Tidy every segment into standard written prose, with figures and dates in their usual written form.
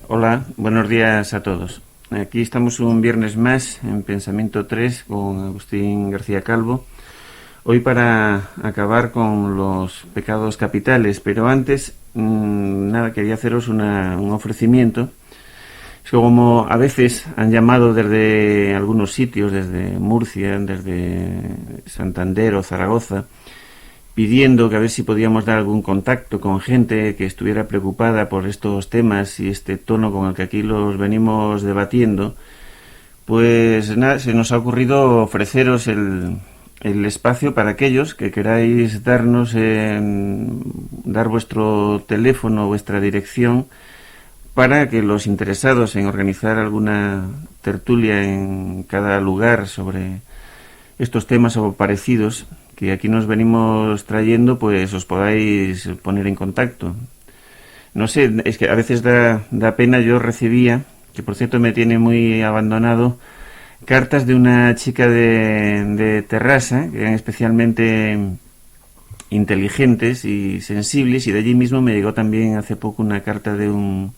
Hola, buenos días a todos. Aquí estamos un viernes más en Pensamiento 3 con Agustín García Calvo. Hoy para acabar con los pecados capitales, pero antes, quería haceros un ofrecimiento. Es que como a veces han llamado desde algunos sitios, desde Murcia, desde Santander o Zaragoza, pidiendo que a ver si podíamos dar algún contacto con gente que estuviera preocupada por estos temas y este tono con el que aquí los venimos debatiendo, pues nada, se nos ha ocurrido ofreceros el espacio para aquellos que queráis dar vuestro teléfono, vuestra dirección, para que los interesados en organizar alguna tertulia en cada lugar sobre estos temas o parecidos que aquí nos venimos trayendo, pues os podáis poner en contacto. No sé, es que a veces da pena. Yo recibía, que por cierto me tiene muy abandonado, cartas de una chica de Terrassa, que eran especialmente inteligentes y sensibles, y de allí mismo me llegó también hace poco una carta de un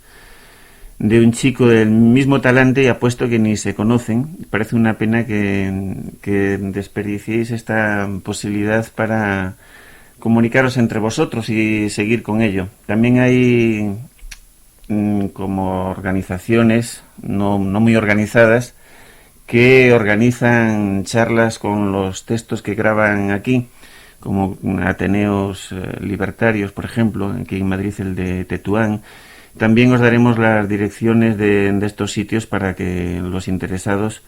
chico del mismo talante, y apuesto que ni se conocen. Parece una pena que desperdiciéis esta posibilidad para comunicaros entre vosotros y seguir con ello. También hay como organizaciones no muy organizadas que organizan charlas con los textos que graban aquí, como Ateneos Libertarios, por ejemplo, aquí en Madrid el de Tetuán. También os daremos las direcciones de estos sitios para que los interesados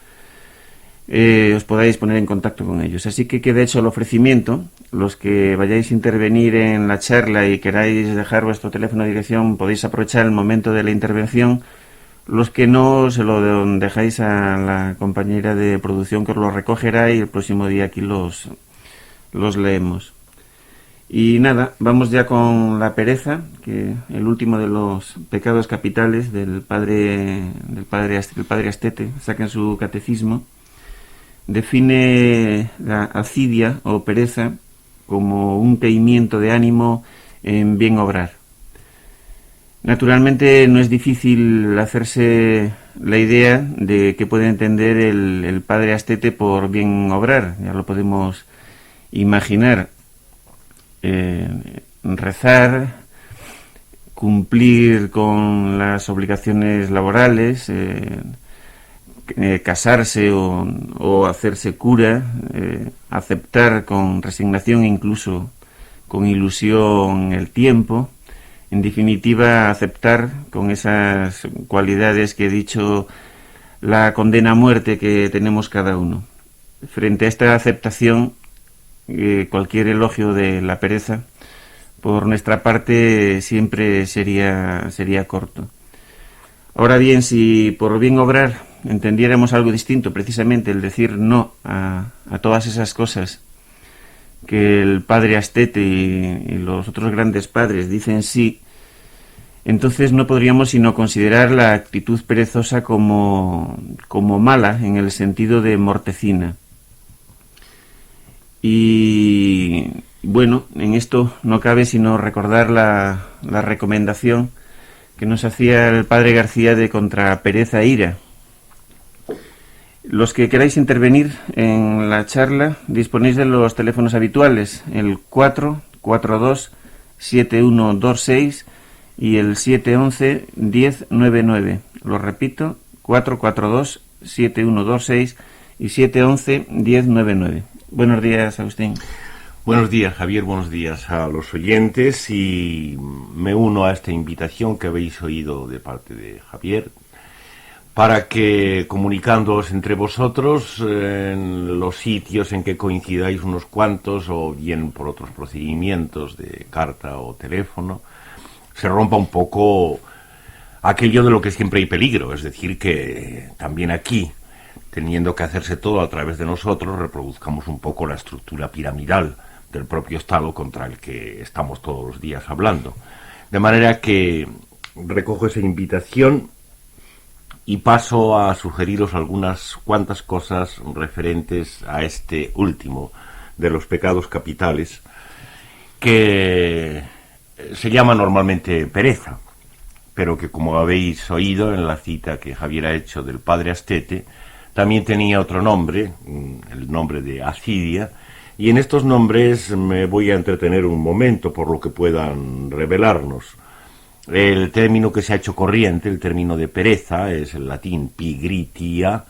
os podáis poner en contacto con ellos. Así que queda hecho el ofrecimiento. Los que vayáis a intervenir en la charla y queráis dejar vuestro teléfono de dirección, podéis aprovechar el momento de la intervención. Los que no, se lo dejáis a la compañera de producción que os lo recogerá, y el próximo día aquí los leemos. Y nada, vamos ya con la pereza, que el último de los pecados capitales del padre Astete, saca en su catecismo, define la acidia o pereza como un caimiento de ánimo en bien obrar. Naturalmente no es difícil hacerse la idea de qué puede entender el padre Astete por bien obrar. Ya lo podemos imaginar. Rezar, cumplir con las obligaciones laborales, casarse o hacerse cura, aceptar con resignación, incluso con ilusión, el tiempo. En definitiva, aceptar con esas cualidades que he dicho la condena a muerte que tenemos cada uno. Frente a esta aceptación, cualquier elogio de la pereza por nuestra parte siempre sería corto. Ahora bien, si por bien obrar entendiéramos algo distinto, precisamente el decir no a todas esas cosas que el padre Astete y los otros grandes padres dicen sí, entonces no podríamos sino considerar la actitud perezosa como mala, en el sentido de mortecina. Y bueno, en esto no cabe sino recordar la recomendación que nos hacía el padre García de contra pereza e ira. Los que queráis intervenir en la charla disponéis de los teléfonos habituales, el 442-7126 y el 711-1099. Lo repito, 442-7126 y 711-1099. Buenos días, Agustín. Buenos días, Javier, buenos días a los oyentes, y me uno a esta invitación que habéis oído de parte de Javier para que, comunicándoos entre vosotros en los sitios en que coincidáis unos cuantos, o bien por otros procedimientos de carta o teléfono, se rompa un poco aquello de lo que siempre hay peligro, es decir, que también aquí, teniendo que hacerse todo a través de nosotros, reproduzcamos un poco la estructura piramidal del propio Estado contra el que estamos todos los días hablando. De manera que recojo esa invitación y paso a sugeriros algunas cuantas cosas referentes a este último de los pecados capitales, que se llama normalmente pereza. pero que, como habéis oído en la cita que Javier ha hecho del padre Astete, también tenía otro nombre, el nombre de Acidia, y en estos nombres me voy a entretener un momento por lo que puedan revelarnos. El término que se ha hecho corriente, el término de pereza, es el latín pigritia,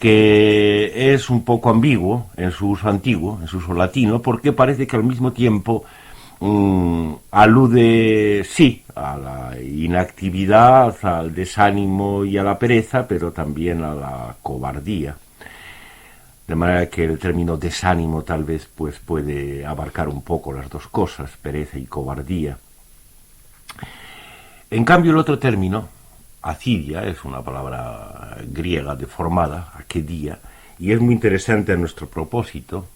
que es un poco ambiguo en su uso antiguo, en su uso latino, porque parece que al mismo tiempo alude, sí, a la inactividad, al desánimo y a la pereza, pero también a la cobardía. De manera que el término desánimo tal vez pues puede abarcar un poco las dos cosas, pereza y cobardía. En cambio, el otro término, acidia, es una palabra griega deformada, akedia, y es muy interesante a nuestro propósito.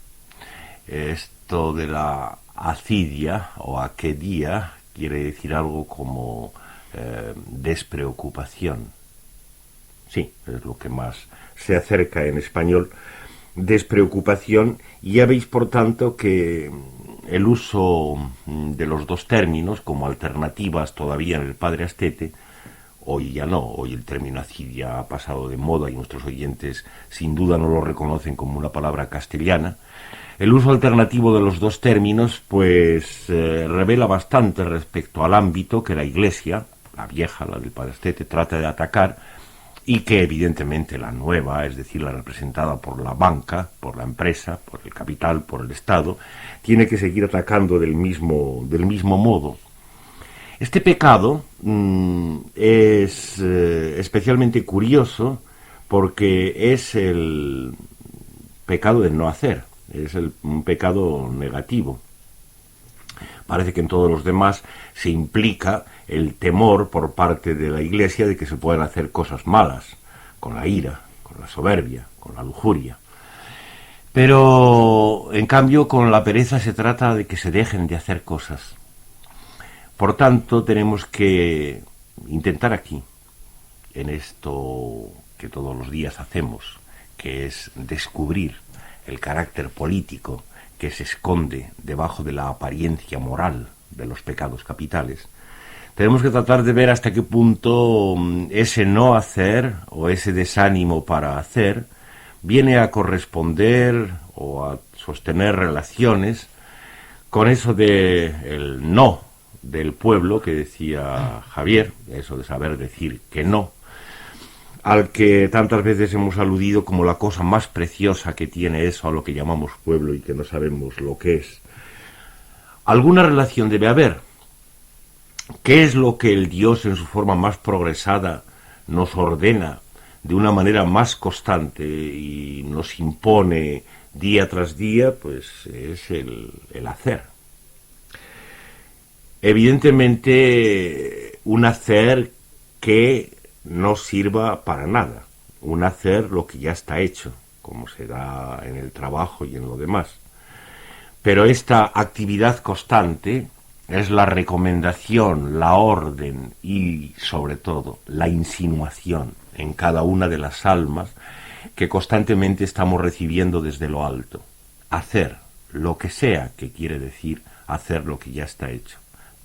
Esto de la acidia o akedia quiere decir algo como despreocupación. Sí, es lo que más se acerca en español, despreocupación, y ya veis por tanto que el uso de los dos términos como alternativas todavía en el padre Astete, hoy ya no, hoy el término acidia ha pasado de moda y nuestros oyentes sin duda no lo reconocen como una palabra castellana. El uso alternativo de los dos términos pues revela bastante respecto al ámbito que la Iglesia, la vieja, la del padre Astete, trata de atacar, y que evidentemente la nueva, es decir, la representada por la banca, por la empresa, por el capital, por el Estado, tiene que seguir atacando del mismo modo. Este pecado es especialmente curioso porque es el pecado del no hacer, es un pecado negativo. Parece que en todos los demás se implica el temor por parte de la Iglesia de que se puedan hacer cosas malas, con la ira, con la soberbia, con la lujuria. Pero, en cambio, con la pereza se trata de que se dejen de hacer cosas. Por tanto, tenemos que intentar aquí, en esto que todos los días hacemos, que es descubrir el carácter político que se esconde debajo de la apariencia moral de los pecados capitales. Tenemos que tratar de ver hasta qué punto ese no hacer o ese desánimo para hacer viene a corresponder o a sostener relaciones con eso de el no del pueblo que decía Javier, eso de saber decir que no, al que tantas veces hemos aludido como la cosa más preciosa que tiene eso a lo que llamamos pueblo y que no sabemos lo que es. Alguna relación debe haber. ¿Qué es lo que el Dios en su forma más progresada nos ordena de una manera más constante y nos impone día tras día? Pues es el hacer. Evidentemente, un hacer que no sirva para nada, un hacer lo que ya está hecho, como se da en el trabajo y en lo demás. Pero esta actividad constante es la recomendación, la orden y, sobre todo, la insinuación en cada una de las almas que constantemente estamos recibiendo desde lo alto. Hacer lo que sea, que quiere decir hacer lo que ya está hecho.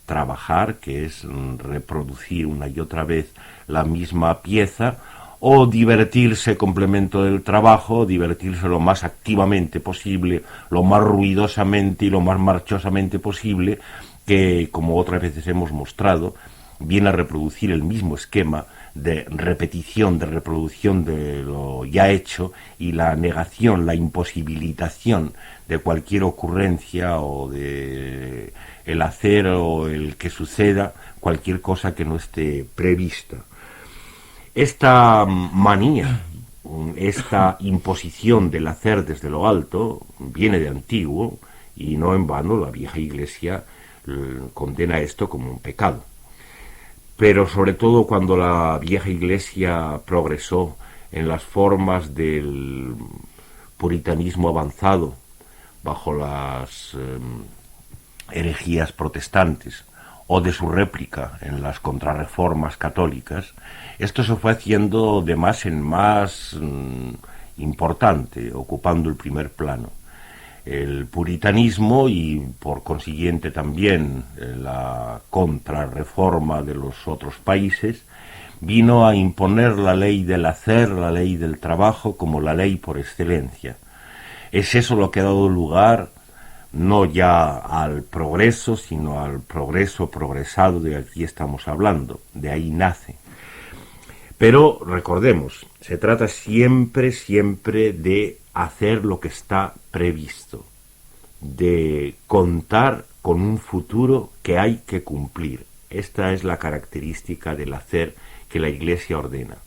Trabajar, que es reproducir una y otra vez la misma pieza, o divertirse, complemento del trabajo, divertirse lo más activamente posible, lo más ruidosamente y lo más marchosamente posible, que, como otras veces hemos mostrado, viene a reproducir el mismo esquema de repetición, de reproducción de lo ya hecho, y la negación, la imposibilitación de cualquier ocurrencia o de el hacer o el que suceda cualquier cosa que no esté prevista. Esta manía, esta imposición del hacer desde lo alto, viene de antiguo, y no en vano la vieja Iglesia condena esto como un pecado. Pero sobre todo cuando la vieja Iglesia progresó en las formas del puritanismo avanzado, bajo las herejías protestantes, o de su réplica en las contrarreformas católicas, esto se fue haciendo de más en más importante, ocupando el primer plano. el puritanismo y por consiguiente también la contrarreforma de los otros países, vino a imponer la ley del hacer, la ley del trabajo como la ley por excelencia. Es eso lo que ha dado lugar no ya al progreso, sino al progreso progresado de aquí estamos hablando, de ahí nace. Pero recordemos, se trata siempre de hacer lo que está previsto, de contar con un futuro que hay que cumplir. Esta es la característica del hacer que la Iglesia ordena.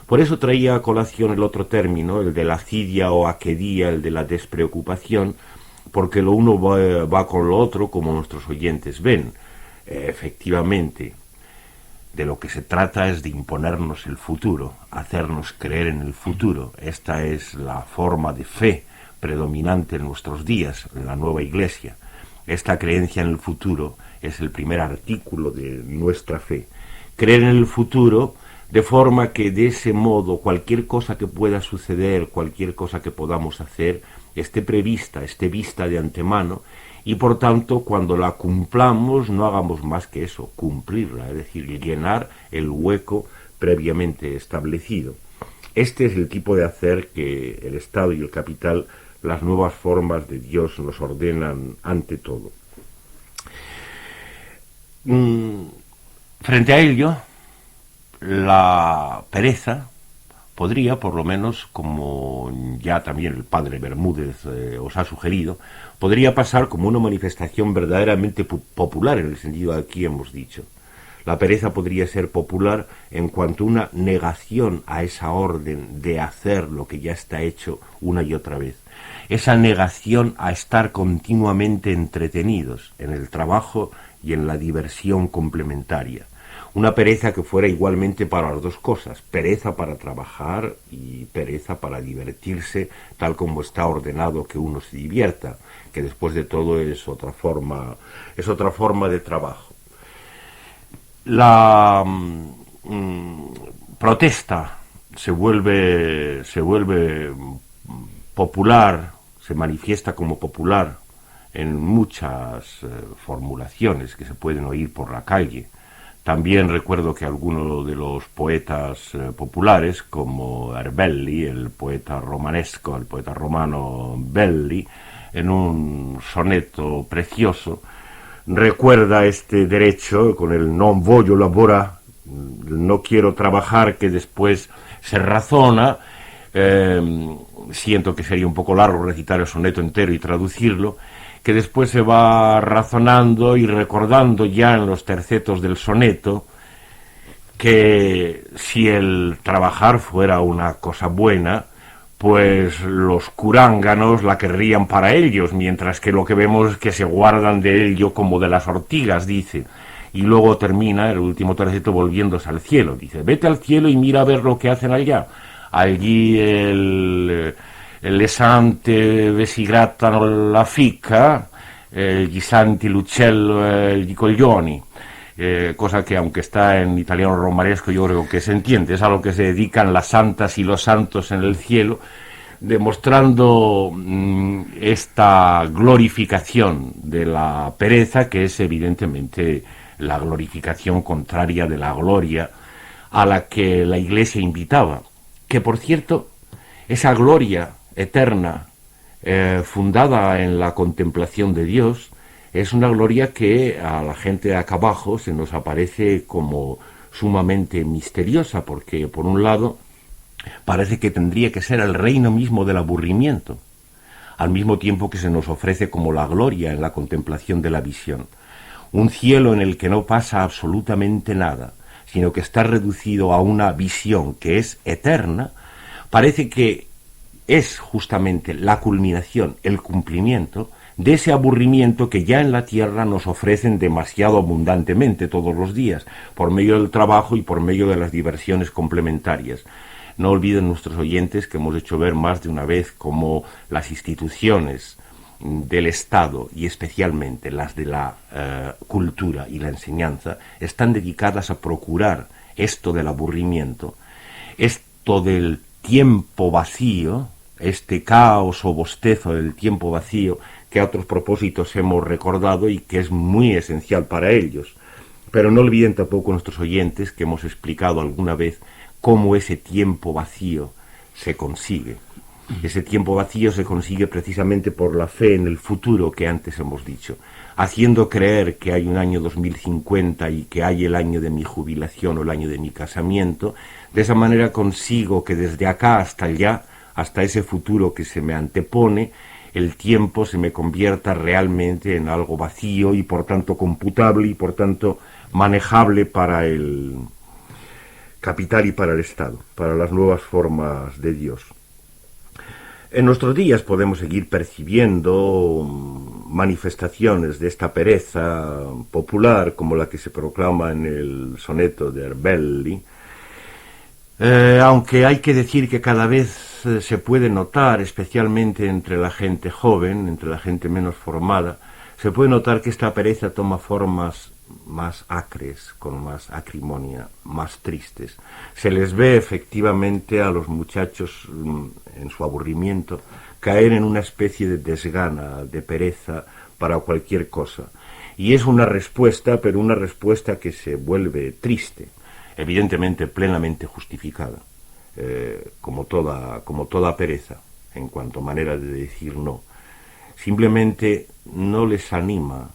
Por eso traía a colación el otro término, el de la acidia o aquedía, el de la despreocupación, porque lo uno va con lo otro, como nuestros oyentes ven. Efectivamente, de lo que se trata es de imponernos el futuro, hacernos creer en el futuro. Esta es la forma de fe predominante en nuestros días, en la nueva Iglesia. Esta creencia en el futuro es el primer artículo de nuestra fe. Creer en el futuro de forma que de ese modo cualquier cosa que pueda suceder, cualquier cosa que podamos hacer, esté prevista, esté vista de antemano, y por tanto cuando la cumplamos no hagamos más que eso, cumplirla, es decir, llenar el hueco previamente establecido. Este es el tipo de hacer que el Estado y el capital, las nuevas formas de Dios, nos ordenan ante todo. Frente a ello, la pereza podría, por lo menos, como ya también el padre Bermúdez os ha sugerido, podría pasar como una manifestación verdaderamente popular, en el sentido que aquí hemos dicho. La pereza podría ser popular en cuanto a una negación a esa orden de hacer lo que ya está hecho una y otra vez. Esa negación a estar continuamente entretenidos en el trabajo y en la diversión complementaria. Una pereza que fuera igualmente para las dos cosas, pereza para trabajar y pereza para divertirse, tal como está ordenado que uno se divierta, que después de todo es otra forma de trabajo. La protesta se vuelve popular, se manifiesta como popular en muchas formulaciones que se pueden oír por la calle. También recuerdo que algunos de los poetas populares, como Arbelli, el poeta romanesco, el poeta romano Belli, en un soneto precioso, recuerda este derecho con el non voglio lavorare, no quiero trabajar, que después se razona. Siento que sería un poco largo recitar el soneto entero y traducirlo, que después se va razonando y recordando ya en los tercetos del soneto que si el trabajar fuera una cosa buena, pues los curánganos la querrían para ellos, mientras que lo que vemos es que se guardan de ello como de las ortigas, dice. Y luego termina el último terceto volviéndose al cielo, dice: vete al cielo y mira a ver lo que hacen allá. Allí le sante si grattano la ficca, gli santi l'uccello e gli coglioni, cosa que aunque está en italiano romanesco yo creo que se entiende, es a lo que se dedican las santas y los santos en el cielo, demostrando esta glorificación de la pereza, que es evidentemente la glorificación contraria de la gloria a la que la Iglesia invitaba, que por cierto, esa gloria eterna, fundada en la contemplación de Dios, es una gloria que a la gente de acá abajo se nos aparece como sumamente misteriosa, porque por un lado parece que tendría que ser el reino mismo del aburrimiento, al mismo tiempo que se nos ofrece como la gloria en la contemplación de la visión. Un cielo en el que no pasa absolutamente nada, sino que está reducido a una visión que es eterna, parece que es justamente la culminación, el cumplimiento de ese aburrimiento que ya en la tierra nos ofrecen demasiado abundantemente todos los días, por medio del trabajo y por medio de las diversiones complementarias. No olviden nuestros oyentes que hemos hecho ver más de una vez cómo las instituciones del Estado y especialmente las de la cultura y la enseñanza están dedicadas a procurar esto del aburrimiento, esto del tiempo vacío, este caos o bostezo del tiempo vacío que a otros propósitos hemos recordado y que es muy esencial para ellos. Pero no olviden tampoco nuestros oyentes que hemos explicado alguna vez cómo ese tiempo vacío se consigue. Ese tiempo vacío se consigue precisamente por la fe en el futuro que antes hemos dicho, haciendo creer que hay un año 2050 y que hay el año de mi jubilación o el año de mi casamiento. De esa manera consigo que desde acá hasta allá, hasta ese futuro que se me antepone, el tiempo se me convierta realmente en algo vacío y por tanto computable y por tanto manejable para el capital y para el Estado, para las nuevas formas de Dios. En nuestros días podemos seguir percibiendo manifestaciones de esta pereza popular, como la que se proclama en el soneto de Herbelli, aunque hay que decir que cada vez se puede notar, especialmente entre la gente joven, entre la gente menos formada, se puede notar que esta pereza toma formas más acres, con más acrimonia, más tristes. Se les ve efectivamente a los muchachos en su aburrimiento caer en una especie de desgana, de pereza para cualquier cosa. Y es una respuesta, pero una respuesta que se vuelve triste, evidentemente plenamente justificada, como toda pereza, en cuanto a manera de decir no. Simplemente no les anima,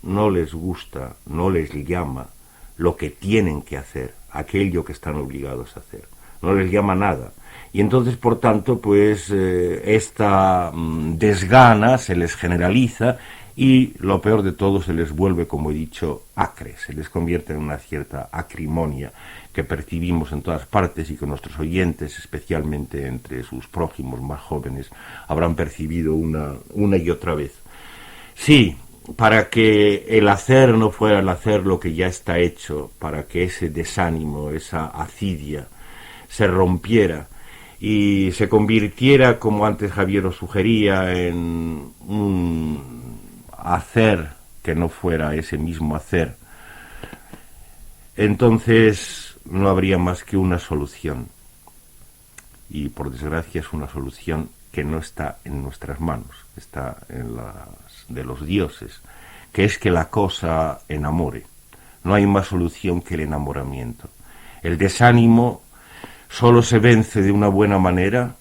no les gusta, no les llama lo que tienen que hacer, aquello que están obligados a hacer. No les llama nada. Y entonces, por tanto, pues esta desgana se les generaliza y lo peor de todo se les vuelve, como he dicho, acre, se les convierte en una cierta acrimonia que percibimos en todas partes y que nuestros oyentes, especialmente entre sus prójimos más jóvenes, habrán percibido una y otra vez. Sí, para que el hacer no fuera el hacer lo que ya está hecho, para que ese desánimo, esa acidia, se rompiera y se convirtiera, como antes Javier os sugería, en un hacer que no fuera ese mismo hacer, entonces no habría más que una solución. Y por desgracia es una solución que no está en nuestras manos, está en las de los dioses, que es que la cosa enamore. No hay más solución que el enamoramiento. El desánimo solo se vence de una buena manera,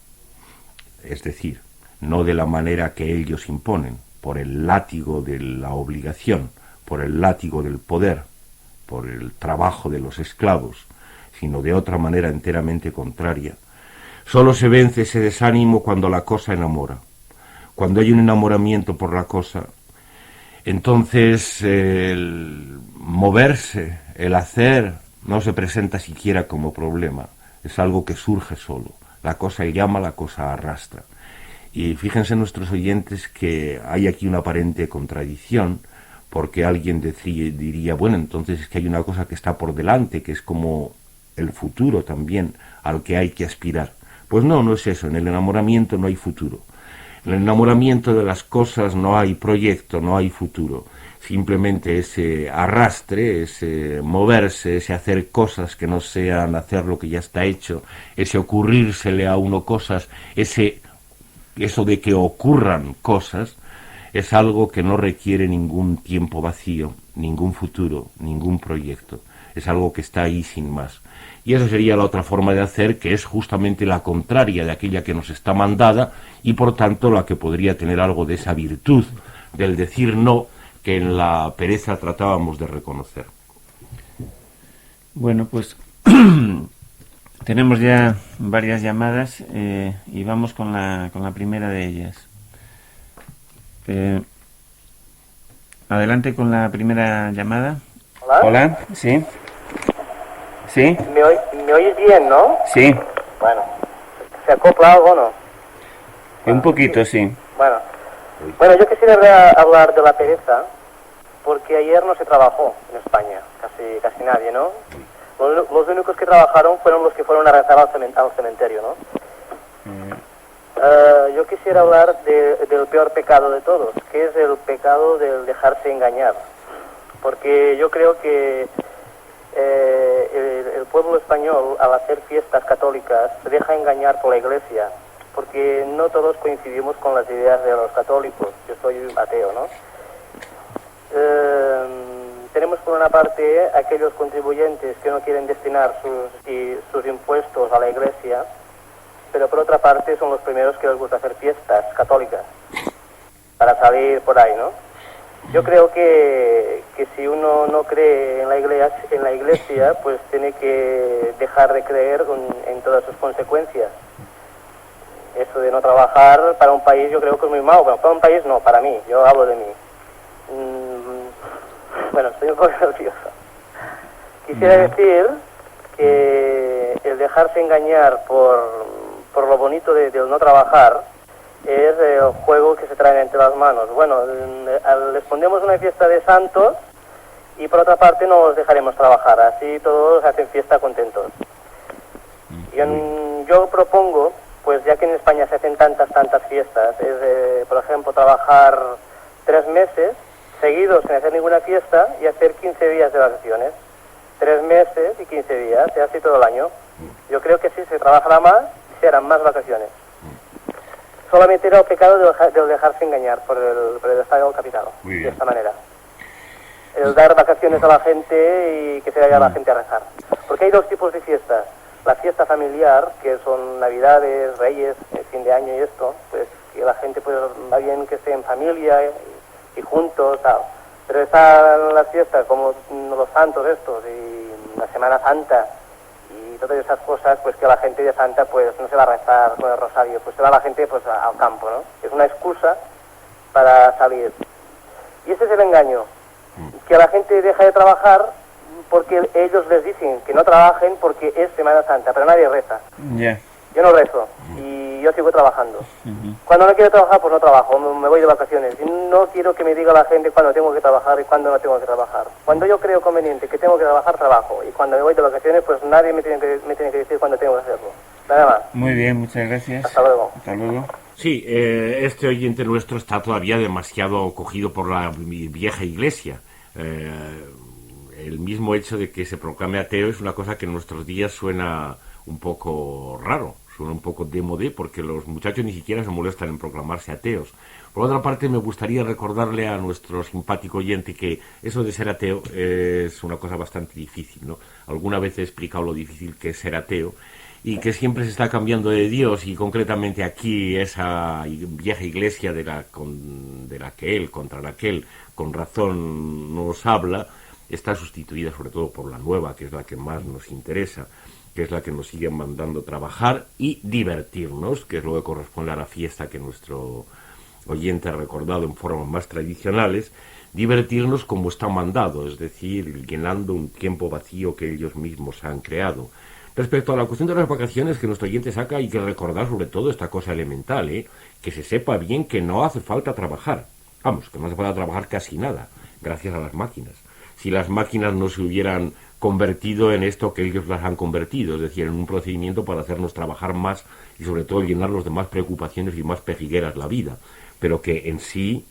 es decir, no de la manera que ellos imponen, por el látigo de la obligación, por el látigo del poder, por el trabajo de los esclavos, sino de otra manera enteramente contraria. Solo se vence ese desánimo cuando la cosa enamora. Cuando hay un enamoramiento por la cosa, entonces el moverse, el hacer, no se presenta siquiera como problema. Es algo que surge solo. La cosa llama, la cosa arrastra. Y fíjense nuestros oyentes que hay aquí una aparente contradicción, porque alguien diría, bueno, entonces es que hay una cosa que está por delante, que es como el futuro también, al que hay que aspirar. Pues no, no es eso. En el enamoramiento no hay futuro. En el enamoramiento de las cosas no hay proyecto, no hay futuro. Simplemente ese arrastre, ese moverse, ese hacer cosas que no sean hacer lo que ya está hecho, ese ocurrírsele a uno cosas, eso de que ocurran cosas, es algo que no requiere ningún tiempo vacío, ningún futuro, ningún proyecto. Es algo que está ahí sin más. Y esa sería la otra forma de hacer, que es justamente la contraria de aquella que nos está mandada y por tanto la que podría tener algo de esa virtud del decir no que en la pereza tratábamos de reconocer. Bueno, pues tenemos ya varias llamadas y vamos con la primera de ellas. Adelante con la primera llamada. Hola. Hola, sí. ¿Sí? ¿Me oyes bien, no? Sí. Bueno, ¿se acopla algo o no? Un poquito, sí. Bueno, yo quisiera hablar de la pereza, porque ayer no se trabajó en España, casi nadie, ¿no? Los únicos que trabajaron fueron los que fueron a rezar al cementerio, ¿no? Yo quisiera hablar del peor pecado de todos, que es el pecado del dejarse engañar, porque yo creo que el pueblo español, al hacer fiestas católicas, se deja engañar por la Iglesia, porque no todos coincidimos con las ideas de los católicos. Yo soy ateo, ¿no? Tenemos por una parte aquellos contribuyentes que no quieren destinar sus impuestos a la Iglesia, pero por otra parte son los primeros que les gusta hacer fiestas católicas para salir por ahí, ¿no? Yo creo que si uno no cree en la iglesia, pues tiene que dejar de creer en todas sus consecuencias. Eso de no trabajar para un país yo creo que es muy malo. Bueno, para un país no, para mí, yo hablo de mí. Bueno, estoy un poco nervioso. Quisiera decir que el dejarse engañar por lo bonito del no trabajar es el juego que se traen entre las manos. Bueno, les pondremos una fiesta de santos y por otra parte no los dejaremos trabajar, así todos hacen fiesta contentos. Yo propongo, pues ya que en España se hacen tantas fiestas, es por ejemplo trabajar 3 meses seguidos sin hacer ninguna fiesta y hacer 15 días de vacaciones. 3 meses y 15 días, y así todo el año. Yo creo que sí, se trabajará más y se harán más vacaciones. Solamente era el pecado de dejarse engañar por el Estado capital, de esta manera. El dar vacaciones a la gente y que se vaya la gente a rezar. Porque hay 2 tipos de fiestas. La fiesta familiar, que son Navidades, Reyes, fin de año y esto, pues que la gente pues va bien que esté en familia y juntos, tal. Pero están las fiestas como los santos estos y la Semana Santa y todas esas cosas, pues que la gente de Santa pues no se va a rezar con el rosario, pues se va la gente pues al campo, ¿no? Es una excusa para salir. Y ese es el engaño, que la gente deja de trabajar porque ellos les dicen que no trabajen porque es Semana Santa, pero nadie reza. Ya. Yo no rezo y yo sigo trabajando. Cuando no quiero trabajar, pues no trabajo, me voy de vacaciones. Y no quiero que me diga la gente cuándo tengo que trabajar y cuándo no tengo que trabajar. Cuando yo creo conveniente que tengo que trabajar, trabajo. Y cuando me voy de vacaciones, pues nadie me tiene que decir cuándo tengo que hacerlo. Nada más. Muy bien, muchas gracias. Hasta luego. Hasta luego. Sí, este oyente nuestro está todavía demasiado cogido por la vieja iglesia. El mismo hecho de que se proclame ateo es una cosa que en nuestros días suena un poco raro, suena un poco démodé, porque los muchachos ni siquiera se molestan en proclamarse ateos. Por otra parte, me gustaría recordarle a nuestro simpático oyente que eso de ser ateo es una cosa bastante difícil, ¿no? Alguna vez he explicado lo difícil que es ser ateo y que siempre se está cambiando de Dios, y concretamente aquí esa vieja iglesia contra la que él con razón nos habla, está sustituida sobre todo por la nueva, que es la que más nos interesa, que es la que nos sigue mandando trabajar y divertirnos, que es lo que corresponde a la fiesta que nuestro oyente ha recordado en formas más tradicionales, divertirnos como está mandado, es decir, llenando un tiempo vacío que ellos mismos han creado. Respecto a la cuestión de las vacaciones que nuestro oyente saca, hay que recordar sobre todo esta cosa elemental, que se sepa bien que no hace falta trabajar. Vamos, que no hace falta trabajar casi nada, gracias a las máquinas. Si las máquinas no se hubieran convertido en esto que ellos las han convertido, es decir, en un procedimiento para hacernos trabajar más y sobre todo llenarnos de más preocupaciones y más pejigueras la vida, pero que en sí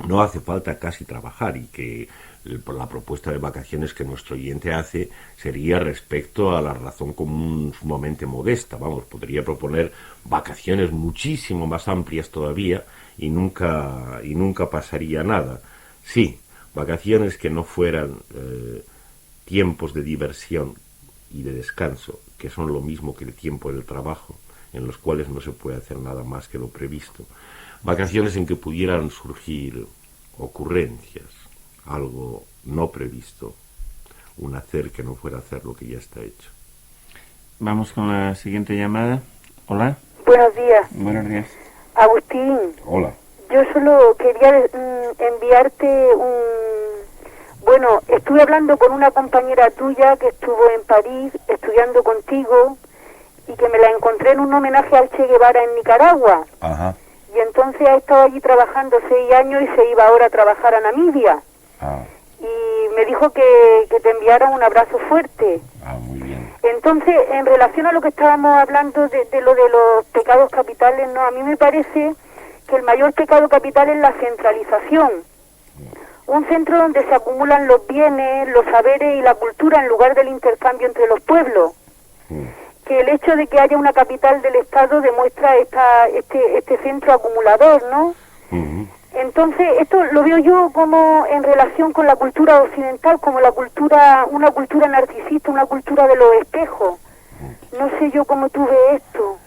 no hace falta casi trabajar, y que la propuesta de vacaciones que nuestro oyente hace sería respecto a la razón común sumamente modesta. Vamos, podría proponer vacaciones muchísimo más amplias todavía y nunca pasaría nada. Sí, vacaciones que no fueran tiempos de diversión y de descanso, que son lo mismo que el tiempo del trabajo, en los cuales no se puede hacer nada más que lo previsto. Vacaciones en que pudieran surgir ocurrencias, algo no previsto, un hacer que no fuera hacer lo que ya está hecho. Vamos con la siguiente llamada. Hola. Buenos días. Buenos días. Agustín. Hola. Yo solo quería enviarte Bueno, estuve hablando con una compañera tuya que estuvo en París estudiando contigo y que me la encontré en un homenaje al Che Guevara en Nicaragua. Ajá. Y entonces ha estado allí trabajando 6 años y se iba ahora a trabajar a Namibia. Ah. Y me dijo que te enviara un abrazo fuerte. Ah, muy bien. Entonces, en relación a lo que estábamos hablando de lo de los pecados capitales, no, a mí me parece que el mayor pecado capital es la centralización. Un centro donde se acumulan los bienes, los saberes y la cultura en lugar del intercambio entre los pueblos. Que el hecho de que haya una capital del Estado demuestra este centro acumulador, ¿no? Ujú. Entonces, esto lo veo yo como en relación con la cultura occidental, como una cultura narcisista, una cultura de los espejos. No sé yo cómo tú ves esto.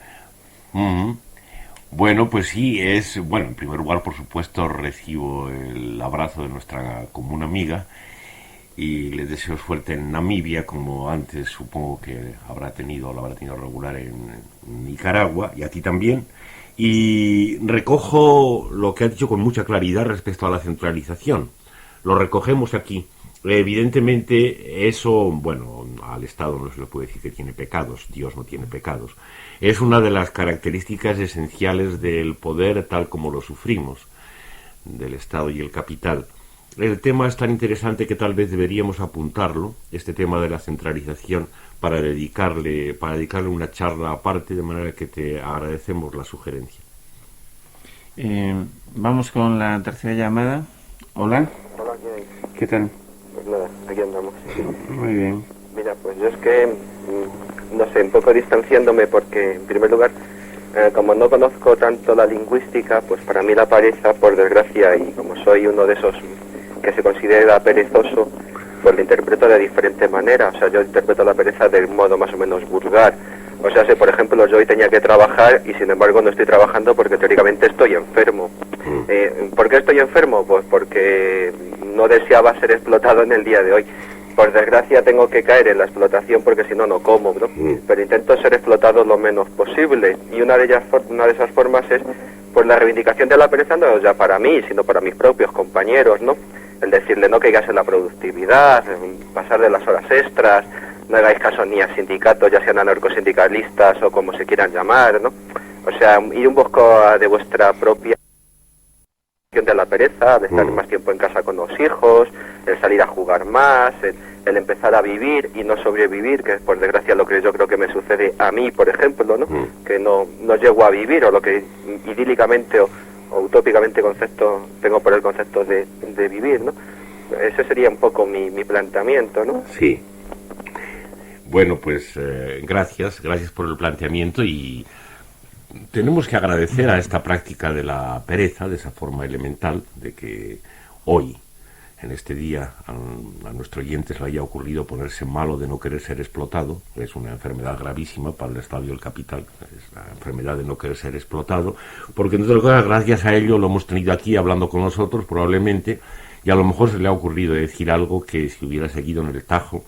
Ujú. Bueno, pues sí, bueno, en primer lugar, por supuesto, recibo el abrazo de nuestra común amiga y le deseo suerte en Namibia, como antes supongo que lo habrá tenido regular en Nicaragua, y a ti también. Y recojo lo que ha dicho con mucha claridad respecto a la centralización. Lo recogemos aquí. Evidentemente, eso, bueno, al Estado no se le puede decir que tiene pecados, Dios no tiene pecados. Es una de las características esenciales del poder tal como lo sufrimos, del Estado y el capital. El tema es tan interesante que tal vez deberíamos apuntarlo, este tema de la centralización, para dedicarle una charla aparte, de manera que te agradecemos la sugerencia. Vamos con la tercera llamada. Hola. Hola, ¿Qué tal? pues nada, aquí andamos. Muy bien. Mira, pues yo es que, no sé, un poco distanciándome porque, en primer lugar, como no conozco tanto la lingüística, pues para mí la pereza, por desgracia, y como soy uno de esos que se considera perezoso, pues lo interpreto de diferente manera. O sea, yo interpreto la pereza de un modo más o menos vulgar. O sea, si por ejemplo yo hoy tenía que trabajar y sin embargo no estoy trabajando porque teóricamente estoy enfermo. ¿Por qué estoy enfermo? Pues porque no deseaba ser explotado en el día de hoy. Por desgracia tengo que caer en la explotación porque si no, no como, ¿no? Pero intento ser explotado lo menos posible. Y una de esas formas es pues la reivindicación de la pereza, no ya para mí, sino para mis propios compañeros, ¿no? El decirle no caigas en la productividad, pasar de las horas extras, no hagáis caso ni a sindicatos, ya sean anarcosindicalistas o como se quieran llamar, ¿no? O sea, ir un poco de vuestra propia de la pereza, de estar más tiempo en casa con los hijos, el salir a jugar más, el empezar a vivir y no sobrevivir, que por desgracia lo que yo creo que me sucede a mí, por ejemplo, ¿no? Que no llego a vivir, o lo que idílicamente o utópicamente tengo por el concepto de vivir, ¿no? Ese sería un poco mi planteamiento, ¿no? Sí. Bueno, pues gracias por el planteamiento, y tenemos que agradecer a esta práctica de la pereza, de esa forma elemental, de que hoy, en este día, a nuestro oyente se le haya ocurrido ponerse malo de no querer ser explotado. Es una enfermedad gravísima para el Estado y el capital, es la enfermedad de no querer ser explotado, porque entre otras cosas, gracias a ello lo hemos tenido aquí hablando con nosotros probablemente, y a lo mejor se le ha ocurrido decir algo que si hubiera seguido en el Tajo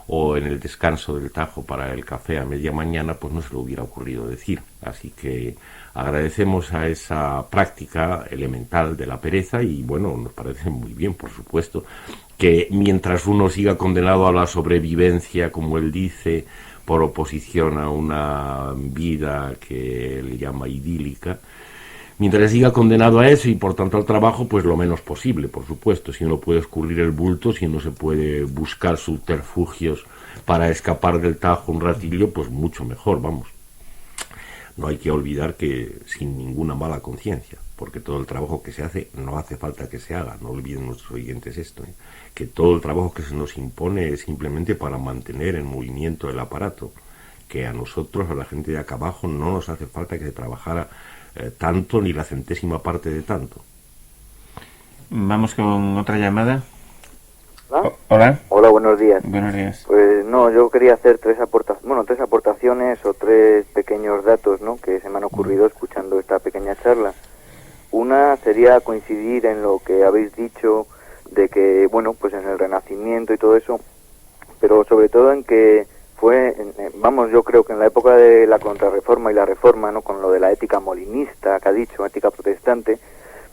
o en el descanso del Tajo para el café a media mañana, pues no se le hubiera ocurrido decir. Así que agradecemos a esa práctica elemental de la pereza, y bueno, nos parece muy bien, por supuesto, que mientras uno siga condenado a la sobrevivencia, como él dice, por oposición a una vida que él llama idílica, mientras siga condenado a eso y por tanto al trabajo, pues lo menos posible, por supuesto. Si no puede escurrir el bulto, si no se puede buscar subterfugios para escapar del Tajo un ratillo, pues mucho mejor, vamos. No hay que olvidar que sin ninguna mala conciencia, porque todo el trabajo que se hace no hace falta que se haga. No olviden nuestros oyentes esto, que todo el trabajo que se nos impone es simplemente para mantener en movimiento el aparato, que a nosotros, a la gente de acá abajo, no nos hace falta que se trabajara tanto ni la centésima parte de tanto. Vamos con otra llamada. ¿Hola? Hola. Hola, buenos días. Buenos días. Pues no, yo quería hacer tres aportaciones o tres pequeños datos, ¿no?, que se me han ocurrido escuchando esta pequeña charla. Una sería coincidir en lo que habéis dicho de que, bueno, pues en el Renacimiento y todo eso, pero sobre todo en que fue, yo creo que en la época de la Contrarreforma y la Reforma, ¿no?, con lo de la ética molinista que ha dicho, ética protestante,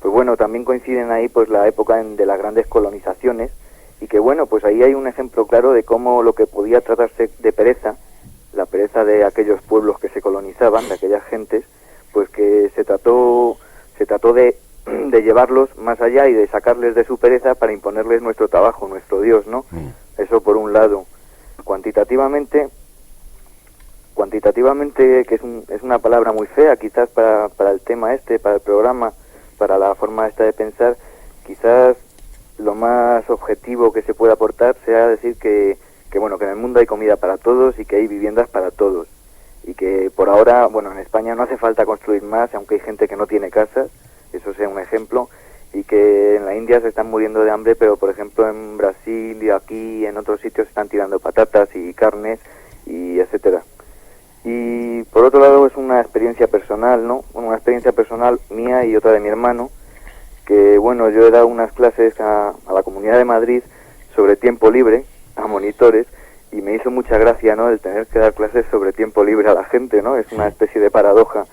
pues bueno, también coinciden ahí pues la época de las grandes colonizaciones, y que bueno, pues ahí hay un ejemplo claro de cómo lo que podía tratarse de pereza, la pereza de aquellos pueblos que se colonizaban, de aquellas gentes, pues que se trató de llevarlos más allá y de sacarles de su pereza para imponerles nuestro trabajo, nuestro Dios, ¿no? Eso por un lado. Cuantitativamente, que es una palabra muy fea quizás para el tema para el programa, para la forma esta de pensar, quizás lo más objetivo que se puede aportar sea decir que bueno, que en el mundo hay comida para todos y que hay viviendas para todos, y por ahora, bueno, en España no hace falta construir más, aunque hay gente que no tiene casas, eso sea un ejemplo, y que en la India se están muriendo de hambre, pero por ejemplo en Brasil y aquí en otros sitios se están tirando patatas y carnes y etcétera. Y por otro lado es una experiencia personal, ¿no? Una experiencia personal mía y otra de mi hermano, que bueno, yo he dado unas clases a la Comunidad de Madrid sobre tiempo libre, a monitores, y me hizo mucha gracia, ¿no?, el tener que dar clases sobre tiempo libre a la gente, ¿no? Es una especie de paradoja.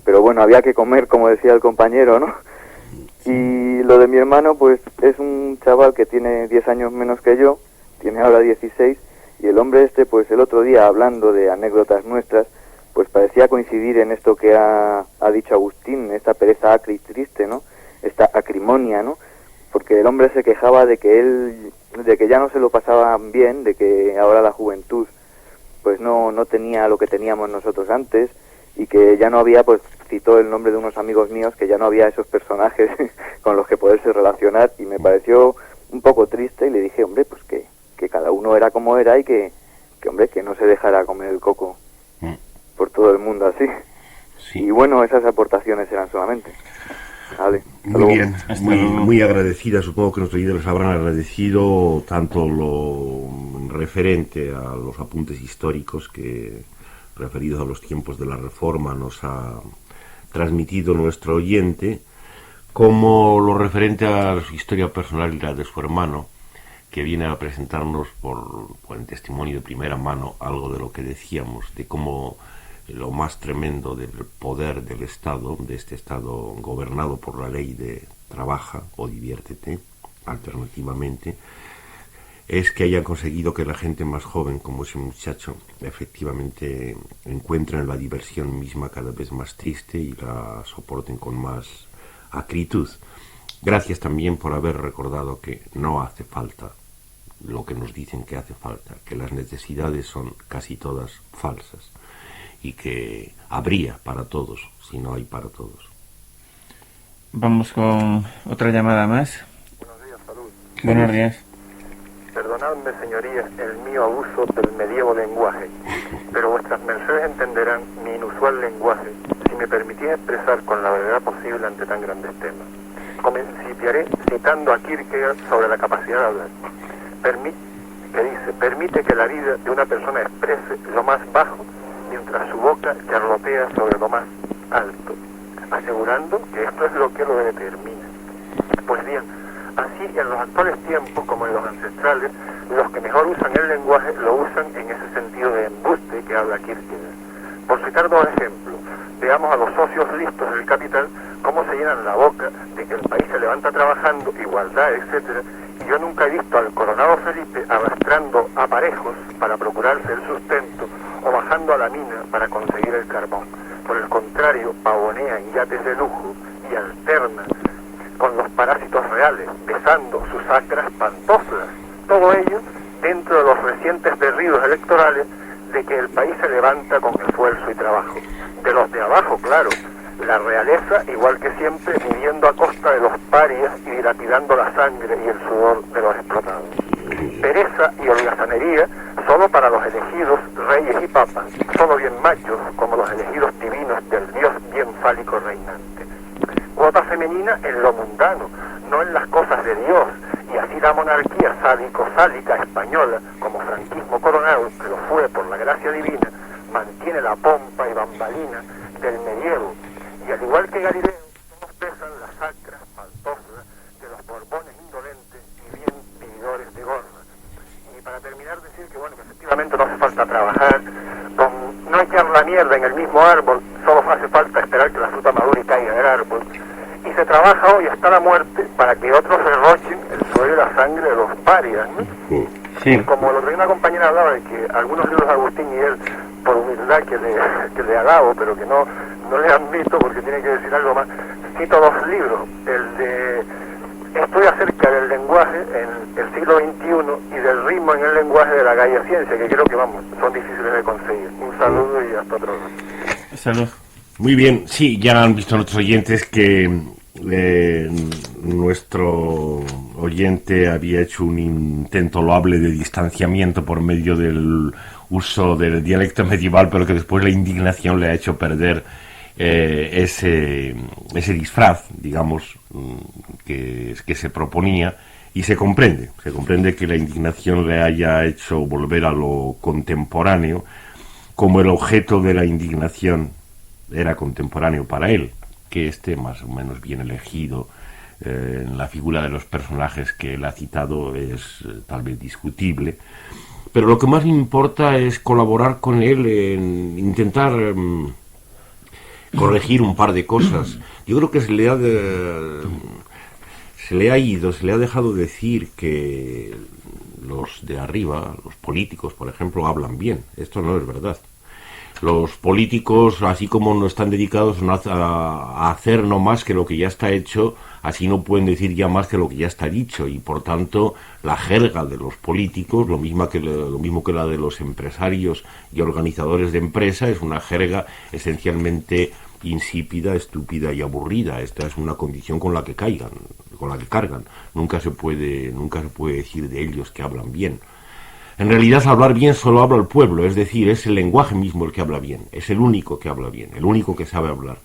Pero bueno, había que comer, como decía el compañero, ¿no? Y lo de mi hermano, pues es un chaval que tiene 10 años menos que yo, tiene ahora 16, y el hombre este, pues el otro día, hablando de anécdotas nuestras, pues parecía coincidir en esto que ha dicho Agustín, esta pereza acre y triste, ¿no? Esta acrimonia, ¿no? Porque el hombre se quejaba de que ya no se lo pasaban bien, de que ahora la juventud pues no tenía lo que teníamos nosotros antes, y que ya no había, pues citó el nombre de unos amigos míos, que ya no había esos personajes con los que poderse relacionar, y me pareció un poco triste, y le dije, hombre, pues que cada uno era como era, y que hombre, que no se dejara comer el coco por todo el mundo así. Sí. Y bueno, esas aportaciones eran solamente. Vale, muy bien, muy agradecida. Supongo que nuestros líderes habrán agradecido tanto lo referente a los apuntes históricos que, referidos a los tiempos de la Reforma, nos ha transmitido nuestro oyente, como lo referente a su historia personal y la de su hermano, que viene a presentarnos por el testimonio de primera mano algo de lo que decíamos, de cómo lo más tremendo del poder del Estado, de este Estado gobernado por la ley de trabaja o diviértete, alternativamente, es que hayan conseguido que la gente más joven, como ese muchacho, efectivamente encuentren la diversión misma cada vez más triste y la soporten con más acritud. Gracias también por haber recordado que no hace falta lo que nos dicen que hace falta, que las necesidades son casi todas falsas y que habría para todos si no hay para todos. Vamos con otra llamada más. Buenos días, salud. Buenos días. Perdonadme, señorías, el mío abuso del medievo lenguaje, pero vuestras mercedes entenderán mi inusual lenguaje si me permitís expresar con la brevedad posible ante tan grandes temas. Principiaré citando a Kierkegaard sobre la capacidad de hablar, que dice: permite que la vida de una persona exprese lo más bajo mientras su boca charlotea sobre lo más alto, asegurando que esto es lo que lo determina. Pues bien, así en los actuales tiempos como en los ancestrales, los que mejor usan el lenguaje lo usan en ese sentido de embuste que habla Kierkegaard. Por citar dos ejemplos, veamos a los socios listos del capital cómo se llenan la boca de que el país se levanta trabajando, igualdad, etcétera, y yo nunca he visto al coronado Felipe arrastrando aparejos para procurarse el sustento o bajando a la mina para conseguir el carbón. Por el contrario, pavonean yates de lujo y alternan con los parásitos reales, besando sus sacras pantoflas. Todo ello dentro de los recientes derribos electorales de que el país se levanta con esfuerzo y trabajo. De los de abajo, claro, la realeza, igual que siempre, viviendo a costa de los parias y dilapidando la sangre y el sudor de los explotados. Pereza y holgazanería solo para los elegidos reyes y papas, solo bien machos como los elegidos divinos del dios bien fálico reinante. Cuota femenina en lo mundano, no en las cosas de Dios, y así la monarquía sádico-sálica española, como franquismo coronado, que lo fue por la gracia divina, mantiene la pompa y bambalina del medievo, y al igual que Galileo, todos pesan las sacras pantoflas de los borbones indolentes y bien vividores de gorra. Y para terminar, decir que bueno, que efectivamente no hace falta trabajar, no echar la mierda en el mismo árbol, solo hace falta esperar que la fruta madure y caiga del árbol. Y se trabaja hoy hasta la muerte para que otros derrochen el suelo y la sangre de los parias, ¿no? Sí. Como lo que una compañera hablaba de que algunos libros de Agustín y él, por humildad que le alabo, pero que no le admito porque tiene que decir algo más, cito dos libros, el de Estudio acerca del lenguaje en el siglo XXI y del ritmo en el lenguaje de la Gaia Ciencia, que creo que son difíciles de conseguir. Un saludo y hasta otro. Salud. Muy bien, sí, ya han visto nuestros oyentes que nuestro oyente había hecho un intento loable de distanciamiento por medio del uso del dialecto medieval, pero que después la indignación le ha hecho perder ese disfraz, digamos, que se proponía, y se comprende que la indignación le haya hecho volver a lo contemporáneo, como el objeto de la indignación era contemporáneo para él, que esté más o menos bien elegido en la figura de los personajes que él ha citado es tal vez discutible, pero lo que más me importa es colaborar con él en intentar corregir un par de cosas. Yo creo que se le ha dejado decir que los de arriba, los políticos, por ejemplo, hablan bien. Esto no es verdad. Los políticos, así como no están dedicados a hacer no más que lo que ya está hecho, así no pueden decir ya más que lo que ya está dicho, y por tanto la jerga de los políticos, lo mismo que la de los empresarios y organizadores de empresa, es una jerga esencialmente insípida, estúpida y aburrida. Esta es una condición con la que cargan. Nunca se puede decir de ellos que hablan bien. En realidad, hablar bien solo habla el pueblo, es decir, es el lenguaje mismo el que habla bien, es el único que habla bien, el único que sabe hablar.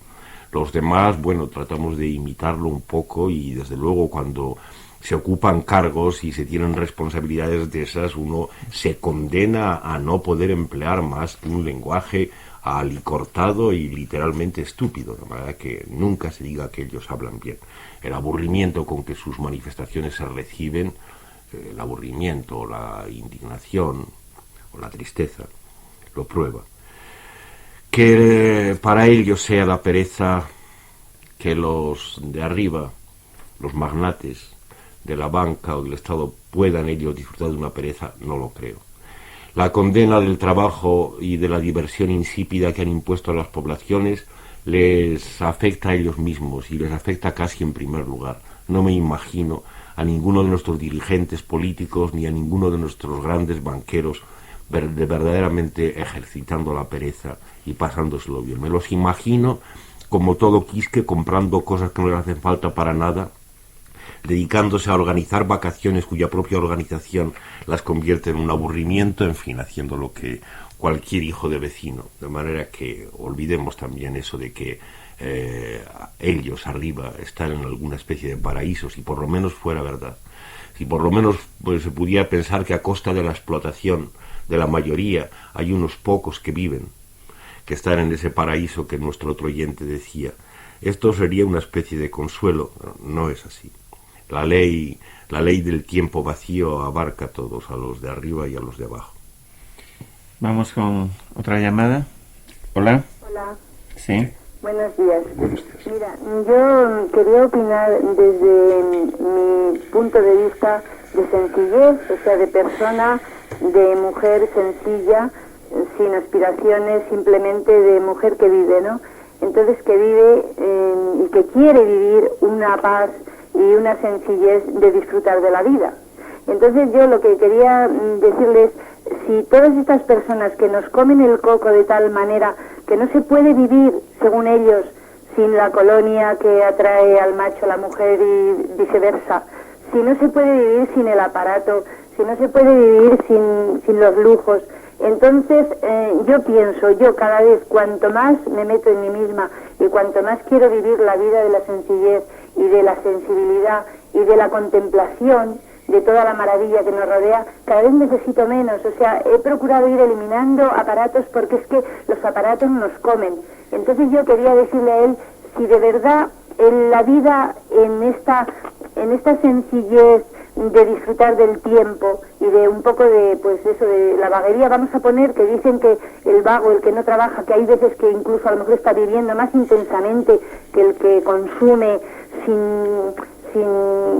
Los demás, bueno, tratamos de imitarlo un poco, y desde luego cuando se ocupan cargos y se tienen responsabilidades de esas, uno se condena a no poder emplear más que un lenguaje alicortado y literalmente estúpido, de manera que nunca se diga que ellos hablan bien. El aburrimiento con que sus manifestaciones se reciben, el aburrimiento, la indignación o la tristeza, lo prueba. Que para ellos sea la pereza que los de arriba, los magnates de la banca o del Estado, puedan ellos disfrutar de una pereza, no lo creo. La condena del trabajo y de la diversión insípida que han impuesto a las poblaciones les afecta a ellos mismos, y les afecta casi en primer lugar. No me imagino a ninguno de nuestros dirigentes políticos ni a ninguno de nuestros grandes banqueros verdaderamente ejercitando la pereza y pasándoselo bien. Me los imagino como todo quisque, comprando cosas que no les hacen falta para nada, dedicándose a organizar vacaciones cuya propia organización las convierte en un aburrimiento, en fin, haciendo lo que cualquier hijo de vecino. De manera que olvidemos también eso de que ellos arriba están en alguna especie de paraíso, si por lo menos fuera verdad. Si por lo menos se pudiera pensar que a costa de la explotación de la mayoría hay unos pocos que viven, que están en ese paraíso que nuestro otro oyente decía, esto sería una especie de consuelo. No es así. La ley del tiempo vacío abarca a todos, a los de arriba y a los de abajo. Vamos con otra llamada. Hola. Hola. Sí. Buenos días. Mira, yo quería opinar desde mi punto de vista de sencillez, o sea, de persona, de mujer sencilla, sin aspiraciones, simplemente de mujer que vive, ¿no? Entonces, que vive y que quiere vivir una paz y una sencillez de disfrutar de la vida. Entonces, yo lo que quería decirles, si todas estas personas que nos comen el coco de tal manera que no se puede vivir, según ellos, sin la colonia que atrae al macho a la mujer y viceversa, si no se puede vivir sin el aparato, si no se puede vivir sin los lujos, entonces yo pienso, yo cada vez cuanto más me meto en mí misma y cuanto más quiero vivir la vida de la sencillez y de la sensibilidad y de la contemplación de toda la maravilla que nos rodea, cada vez necesito menos. O sea, he procurado ir eliminando aparatos porque es que los aparatos nos comen. Entonces yo quería decirle a él, si de verdad en la vida, en esta sencillez de disfrutar del tiempo y de un poco de, pues eso, de la vaguería, vamos a poner que dicen que el vago, el que no trabaja, que hay veces que incluso a lo mejor está viviendo más intensamente que el que consume sin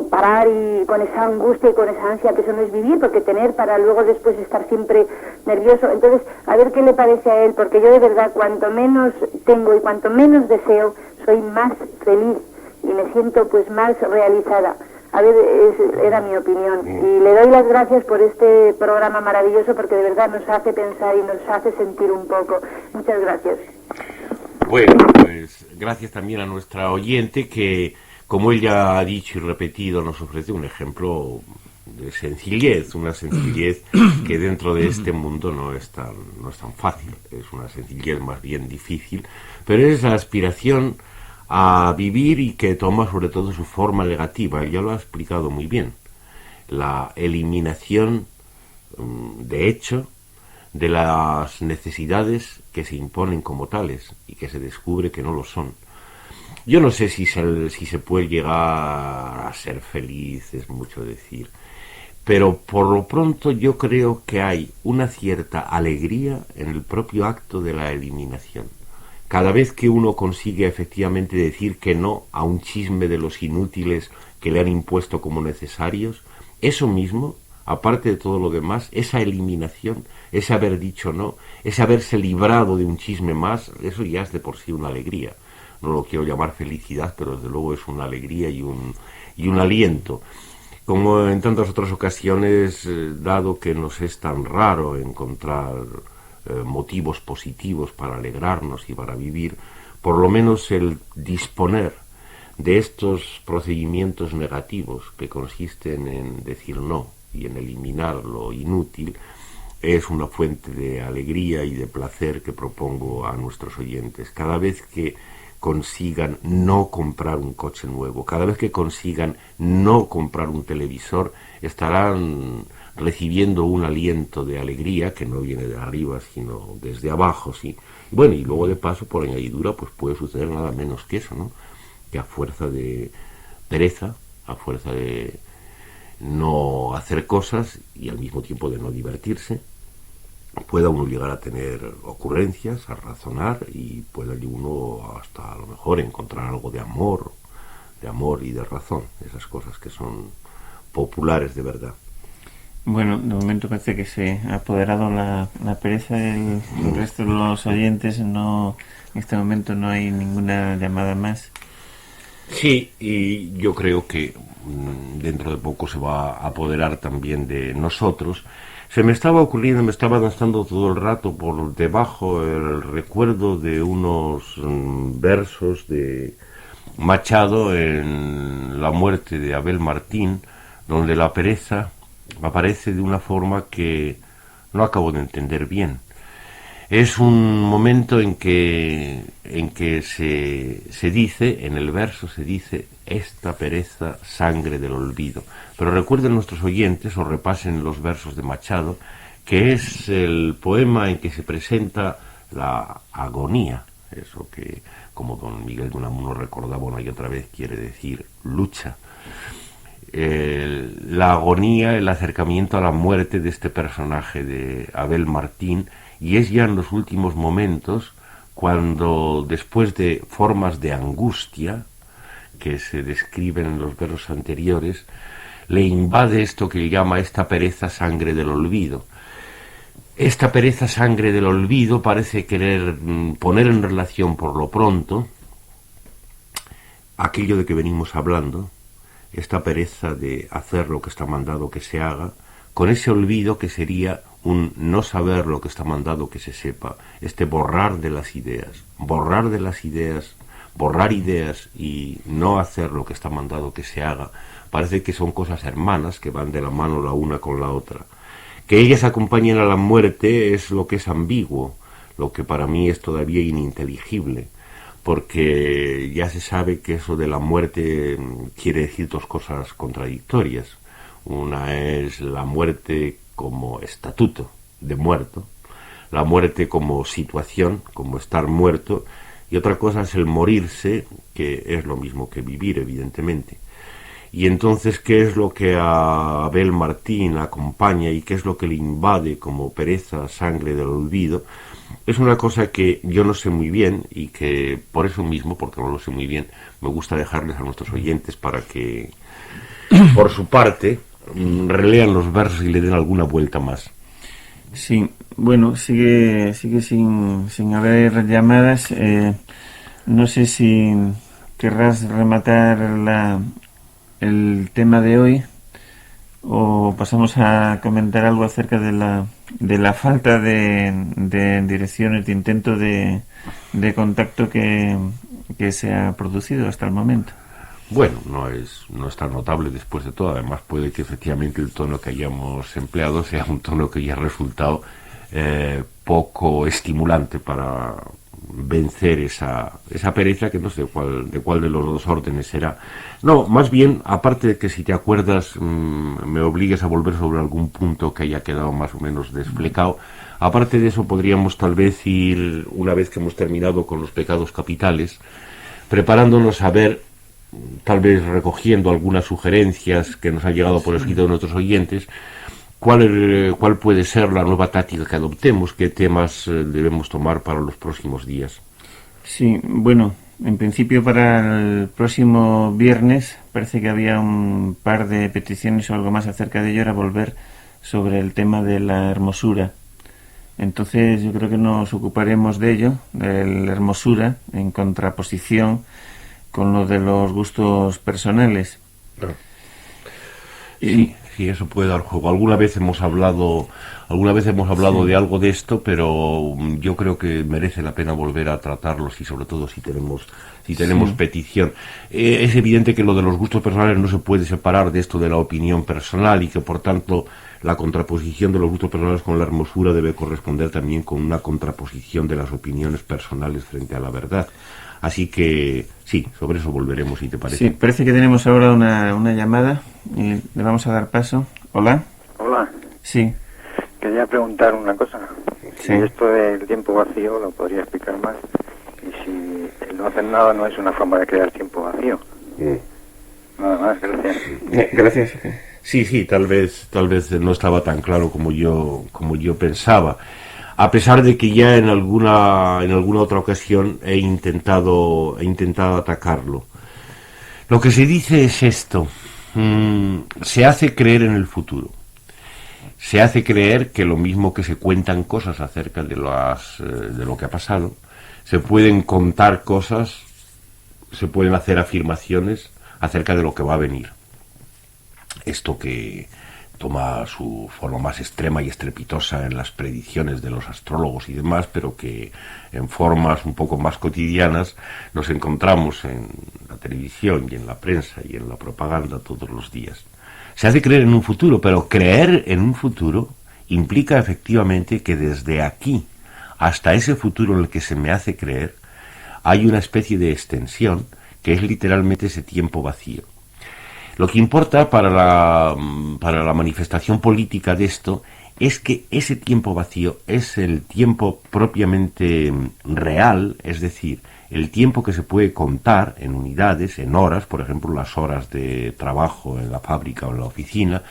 parar y con esa angustia y con esa ansia, que eso no es vivir, porque tener para luego después estar siempre nervioso. Entonces, a ver qué le parece a él, porque yo de verdad cuanto menos tengo y cuanto menos deseo, soy más feliz y me siento pues más realizada. A ver, era mi opinión. Y le doy las gracias por este programa maravilloso, porque de verdad nos hace pensar y nos hace sentir un poco. Muchas gracias. Bueno, pues gracias también a nuestra oyente que, como ella ha dicho y repetido, nos ofrece un ejemplo sencillez, una sencillez que dentro de este mundo no es tan fácil, es una sencillez más bien difícil, pero es la aspiración a vivir y que toma sobre todo su forma negativa. Ya lo ha explicado muy bien, la eliminación de hecho de las necesidades que se imponen como tales y que se descubre que no lo son. Yo no sé si se puede llegar a ser feliz, es mucho decir, pero por lo pronto yo creo que hay una cierta alegría en el propio acto de la eliminación. Cada vez que uno consigue efectivamente decir que no a un chisme de los inútiles que le han impuesto como necesarios, eso mismo, aparte de todo lo demás, esa eliminación, ese haber dicho no, ese haberse librado de un chisme más, eso ya es de por sí una alegría. No lo quiero llamar felicidad, pero desde luego es una alegría y un aliento. Como en tantas otras ocasiones, dado que nos es tan raro encontrar motivos positivos para alegrarnos y para vivir, por lo menos el disponer de estos procedimientos negativos que consisten en decir no y en eliminar lo inútil, es una fuente de alegría y de placer que propongo a nuestros oyentes. Cada vez que consigan no comprar un coche nuevo, cada vez que consigan no comprar un televisor, estarán recibiendo un aliento de alegría que no viene de arriba, sino desde abajo, sí. Bueno, y luego de paso, por añadidura, pues puede suceder nada menos que eso, ¿no? Que a fuerza de pereza, a fuerza de no hacer cosas y al mismo tiempo de no divertirse, pueda uno llegar a tener ocurrencias, a razonar, y pueda uno hasta a lo mejor encontrar algo de amor y de razón, esas cosas que son populares de verdad. Bueno, de momento parece que se ha apoderado la pereza del resto de los oyentes. No, en este momento no hay ninguna llamada más. Sí, y yo creo que dentro de poco se va a apoderar también de nosotros. Se me estaba ocurriendo, me estaba danzando todo el rato por debajo el recuerdo de unos versos de Machado en La muerte de Abel Martín, donde la pereza aparece de una forma que no acabo de entender bien. Es un momento en que se dice, en el verso se dice, esta pereza, sangre del olvido. Pero recuerden nuestros oyentes, o repasen los versos de Machado, que es el poema en que se presenta la agonía, eso que, como don Miguel de Unamuno recordaba una y otra vez, quiere decir lucha. La agonía, el acercamiento a la muerte de este personaje de Abel Martín, y es ya en los últimos momentos cuando, después de formas de angustia que se describen en los versos anteriores, le invade esto que llama esta pereza, sangre del olvido. Esta pereza, sangre del olvido, parece querer poner en relación por lo pronto aquello de que venimos hablando, esta pereza de hacer lo que está mandado que se haga, con ese olvido que sería un no saber lo que está mandado que se sepa, este borrar ideas, borrar ideas y no hacer lo que está mandado que se haga, parece que son cosas hermanas que van de la mano la una con la otra. Que ellas acompañen a la muerte es lo que es ambiguo, lo que para mí es todavía ininteligible, porque ya se sabe que eso de la muerte quiere decir dos cosas contradictorias. Una es la muerte como estatuto de muerto, la muerte como situación, como estar muerto, y otra cosa es el morirse, que es lo mismo que vivir, evidentemente. Y entonces, ¿qué es lo que a Abel Martín acompaña y qué es lo que le invade como pereza, sangre del olvido? Es una cosa que yo no sé muy bien y que por eso mismo, porque no lo sé muy bien, me gusta dejarles a nuestros oyentes para que, por su parte, relean los versos y le den alguna vuelta más. Sí, bueno, sigue sin haber llamadas. No sé si querrás rematar el tema de hoy o pasamos a comentar algo acerca de la falta de direcciones, de intento de contacto que se ha producido hasta el momento. Bueno, no es tan notable después de todo. Además, puede que efectivamente el tono que hayamos empleado sea un tono que haya resultado poco estimulante para vencer esa pereza, que no sé de cuál de los dos órdenes será. No, más bien, aparte de que si te acuerdas me obligues a volver sobre algún punto que haya quedado más o menos desflecado, aparte de eso podríamos tal vez ir, una vez que hemos terminado con los pecados capitales, preparándonos a ver, tal vez recogiendo algunas sugerencias que nos han llegado por escrito de nuestros oyentes, cuál puede ser la nueva táctica que adoptemos, qué temas debemos tomar para los próximos días. Sí, bueno, en principio para el próximo viernes parece que había un par de peticiones o algo más acerca de ello, era volver sobre el tema de la hermosura. Entonces yo creo que nos ocuparemos de ello, de la hermosura, en contraposición con lo de los gustos personales. Sí, eso puede dar juego. Alguna vez hemos hablado de algo de esto, pero yo creo que merece la pena volver a tratarlos, y sobre todo si tenemos petición. Es evidente que lo de los gustos personales no se puede separar de esto de la opinión personal, y que por tanto la contraposición de los gustos personales con la hermosura debe corresponder también con una contraposición de las opiniones personales frente a la verdad. Así que sí, sobre eso volveremos, si te parece. Sí, parece que tenemos ahora una llamada y le vamos a dar paso. Hola. Hola. Sí. Quería preguntar una cosa. Sí. Si esto del tiempo vacío lo podría explicar más. Y si el no hacer nada no es una forma de crear tiempo vacío. Nada más, gracias. Gracias. Sí, tal vez no estaba tan claro como yo pensaba. A pesar de que ya en alguna otra ocasión he intentado atacarlo. Lo que se dice es esto: se hace creer en el futuro. Se hace creer que lo mismo que se cuentan cosas acerca de lo que ha pasado, se pueden contar cosas, se pueden hacer afirmaciones acerca de lo que va a venir. Esto que toma su forma más extrema y estrepitosa en las predicciones de los astrólogos y demás, pero que en formas un poco más cotidianas nos encontramos en la televisión y en la prensa y en la propaganda todos los días. Se hace creer en un futuro, pero creer en un futuro implica efectivamente que desde aquí hasta ese futuro en el que se me hace creer hay una especie de extensión que es literalmente ese tiempo vacío. Lo que importa para la manifestación política de esto es que ese tiempo vacío es el tiempo propiamente real, es decir, el tiempo que se puede contar en unidades, en horas, por ejemplo, las horas de trabajo en la fábrica o en la oficina,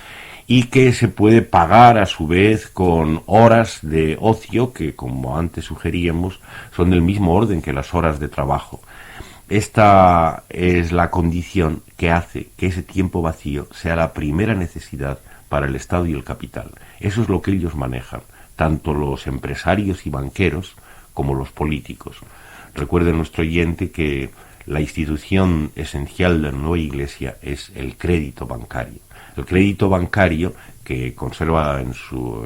y que se puede pagar a su vez con horas de ocio que, como antes sugeríamos, son del mismo orden que las horas de trabajo. Esta es la condición que hace que ese tiempo vacío sea la primera necesidad para el Estado y el capital. Eso es lo que ellos manejan, tanto los empresarios y banqueros como los políticos. Recuerde nuestro oyente que la institución esencial de la nueva Iglesia es el crédito bancario. El crédito bancario, que conserva en su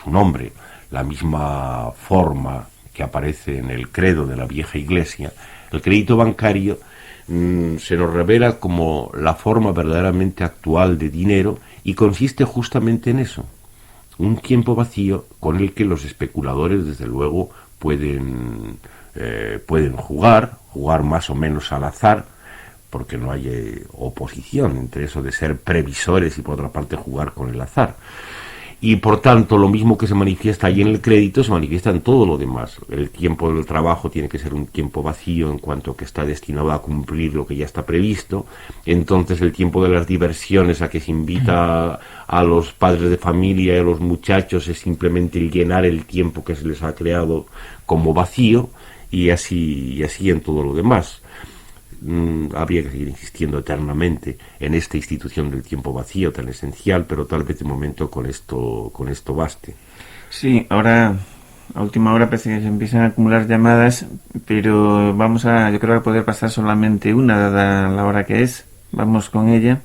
nombre la misma forma que aparece en el credo de la vieja Iglesia, el crédito bancario se nos revela como la forma verdaderamente actual de dinero, y consiste justamente en eso: un tiempo vacío con el que los especuladores, desde luego, pueden jugar más o menos al azar, porque no hay oposición entre eso de ser previsores y por otra parte jugar con el azar. Y por tanto, lo mismo que se manifiesta ahí en el crédito se manifiesta en todo lo demás. El tiempo del trabajo tiene que ser un tiempo vacío en cuanto que está destinado a cumplir lo que ya está previsto. Entonces el tiempo de las diversiones a que se invita a los padres de familia y a los muchachos es simplemente el llenar el tiempo que se les ha creado como vacío, y así en todo lo demás. Habría que seguir insistiendo eternamente en esta institución del tiempo vacío tan esencial, pero tal vez de momento con esto baste. Sí, ahora a última hora parece que se empiezan a acumular llamadas, pero yo creo que poder pasar solamente una, dada la hora que es. Vamos con ella.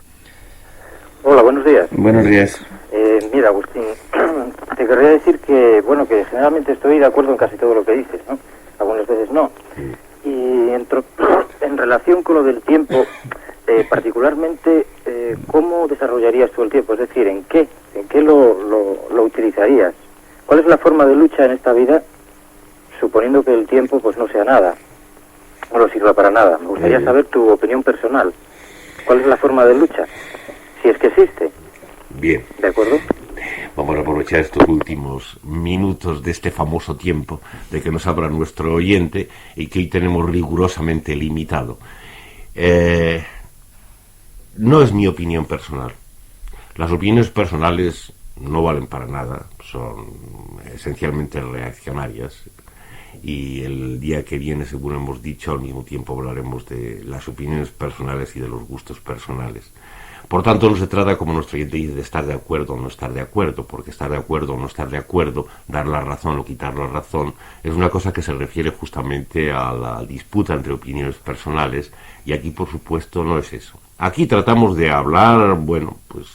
Hola, buenos días. Buenos días. Mira, Agustín, te querría decir que generalmente estoy de acuerdo en casi todo lo que dices, ¿no? Algunas veces no. Y en relación con lo del tiempo, particularmente, ¿cómo desarrollarías tú el tiempo? Es decir, ¿en qué lo utilizarías? ¿Cuál es la forma de lucha en esta vida, suponiendo que el tiempo pues no sea nada, no lo sirva para nada? Me gustaría saber tu opinión personal. ¿Cuál es la forma de lucha? Si es que existe. Bien. ¿De acuerdo? Vamos a aprovechar estos últimos minutos de este famoso tiempo de que nos habla nuestro oyente y que hoy tenemos rigurosamente limitado. No es mi opinión personal. Las opiniones personales no valen para nada, son esencialmente reaccionarias. Y el día que viene, según hemos dicho, al mismo tiempo hablaremos de las opiniones personales y de los gustos personales. Por tanto, no se trata, como nuestro oyente dice, de estar de acuerdo o no estar de acuerdo, porque estar de acuerdo o no estar de acuerdo, dar la razón o quitar la razón, es una cosa que se refiere justamente a la disputa entre opiniones personales, y aquí, por supuesto, no es eso. Aquí tratamos de hablar, bueno, pues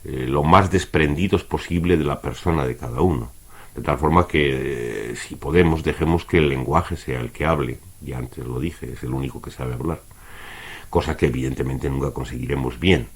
lo más desprendidos posible de la persona de cada uno, de tal forma que, si podemos, dejemos que el lenguaje sea el que hable. Ya antes lo dije, es el único que sabe hablar, cosa que evidentemente nunca conseguiremos bien.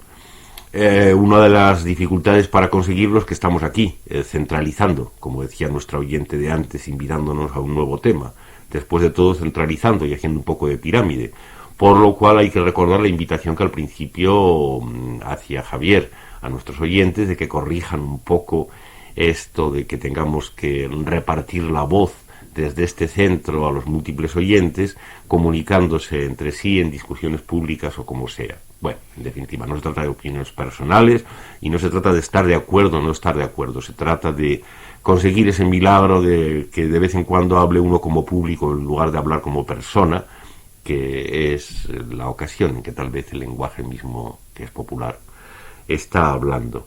Una de las dificultades para conseguirlo es que estamos aquí, centralizando, como decía nuestra oyente de antes, invitándonos a un nuevo tema. Después de todo, centralizando y haciendo un poco de pirámide, por lo cual hay que recordar la invitación que al principio hacía Javier a nuestros oyentes de que corrijan un poco esto de que tengamos que repartir la voz desde este centro a los múltiples oyentes, comunicándose entre sí en discusiones públicas o como sea. Bueno, en definitiva, no se trata de opiniones personales y no se trata de estar de acuerdo o no estar de acuerdo. Se trata de conseguir ese milagro de que de vez en cuando hable uno como público en lugar de hablar como persona, que es la ocasión en que tal vez el lenguaje mismo, que es popular, está hablando.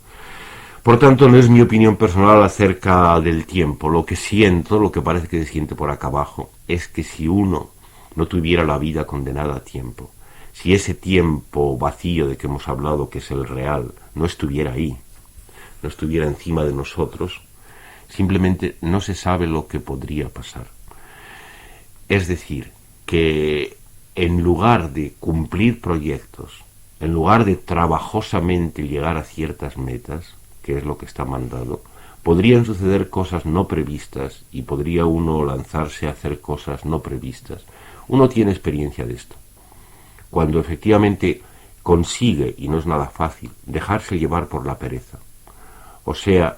Por tanto, no es mi opinión personal acerca del tiempo. Lo que siento, lo que parece que se siente por acá abajo, es que si uno no tuviera la vida condenada a tiempo, si ese tiempo vacío de que hemos hablado, que es el real, no estuviera ahí, no estuviera encima de nosotros, simplemente no se sabe lo que podría pasar. Es decir, que en lugar de cumplir proyectos, en lugar de trabajosamente llegar a ciertas metas, que es lo que está mandado, podrían suceder cosas no previstas y podría uno lanzarse a hacer cosas no previstas. Uno tiene experiencia de esto. Cuando efectivamente consigue, y no es nada fácil, dejarse llevar por la pereza. O sea,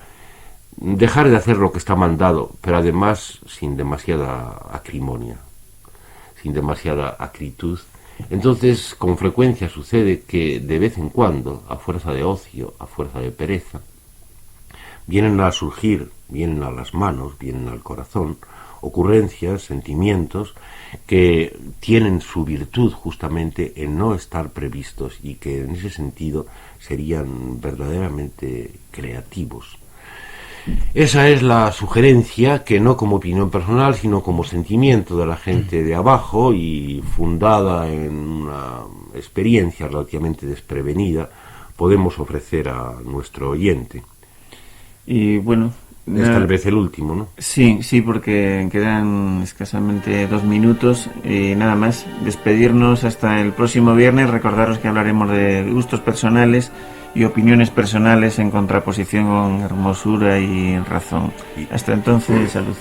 dejar de hacer lo que está mandado, pero además sin demasiada acrimonia, sin demasiada acritud. Entonces, con frecuencia sucede que de vez en cuando, a fuerza de ocio, a fuerza de pereza, vienen a surgir, vienen a las manos, vienen al corazón, ocurrencias, sentimientos que tienen su virtud justamente en no estar previstos y que en ese sentido serían verdaderamente creativos. Esa es la sugerencia, que no como opinión personal, sino como sentimiento de la gente de abajo y fundada en una experiencia relativamente desprevenida, podemos ofrecer a nuestro oyente. Y bueno, es tal vez el último, ¿no? Sí, porque quedan escasamente 2 minutos y nada más. Despedirnos hasta el próximo viernes. Recordaros que hablaremos de gustos personales y opiniones personales en contraposición con hermosura y razón. Hasta entonces, salud.